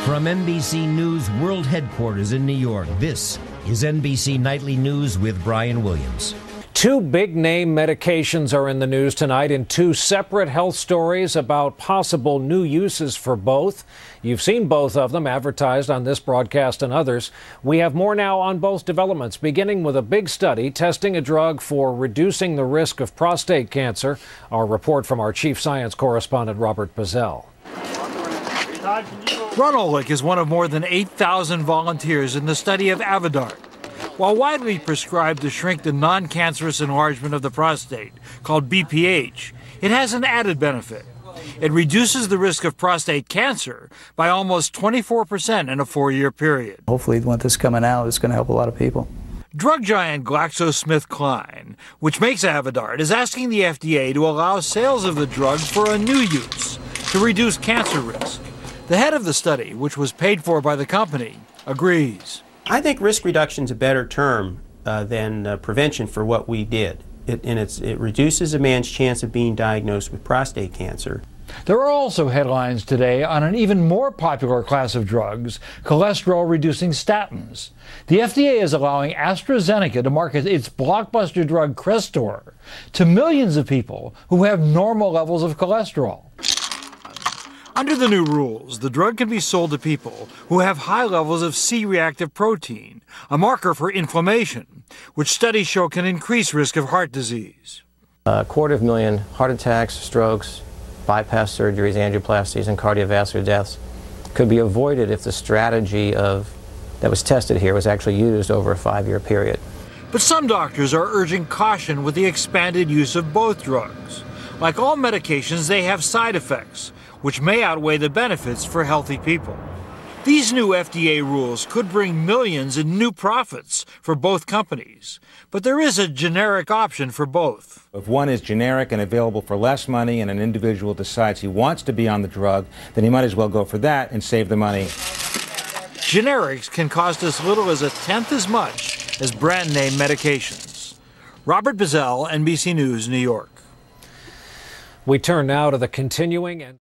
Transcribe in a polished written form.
From NBC News World Headquarters in New York, this is NBC Nightly News with Brian Williams. Two big-name medications are in the news tonight in two separate health stories about possible new uses for both. You've seen both of them advertised on this broadcast and others. We have more now on both developments, beginning with a big study testing a drug for reducing the risk of prostate cancer. Our report from our chief science correspondent, Robert Bazell. Runnelick is one of more than 8,000 volunteers in the study of Avodart. While widely prescribed to shrink the non-cancerous enlargement of the prostate, called BPH, it has an added benefit. It reduces the risk of prostate cancer by almost 24% in a 4-year period. Hopefully, when this is coming out, it's going to help a lot of people. Drug giant GlaxoSmithKline, which makes Avodart, is asking the FDA to allow sales of the drug for a new use to reduce cancer risk. The head of the study, which was paid for by the company, agrees. I think risk reduction is a better term than prevention for what we did. It reduces a man's chance of being diagnosed with prostate cancer. There are also headlines today on an even more popular class of drugs, cholesterol-reducing statins. The FDA is allowing AstraZeneca to market its blockbuster drug Crestor to millions of people who have normal levels of cholesterol. Under the new rules, the drug can be sold to people who have high levels of C-reactive protein, a marker for inflammation, which studies show can increase risk of heart disease. 250,000 heart attacks, strokes, bypass surgeries, angioplasties, and cardiovascular deaths could be avoided if the strategy that was tested here was actually used over a 5-year period. But some doctors are urging caution with the expanded use of both drugs. Like all medications, they have side effects, which may outweigh the benefits for healthy people. These new FDA rules could bring millions in new profits for both companies, but there is a generic option for both. If one is generic and available for less money and an individual decides he wants to be on the drug, then he might as well go for that and save the money. Generics can cost as little as 1/10 as much as brand name medications. Robert Bazell, NBC News, New York. We turn now to the continuing and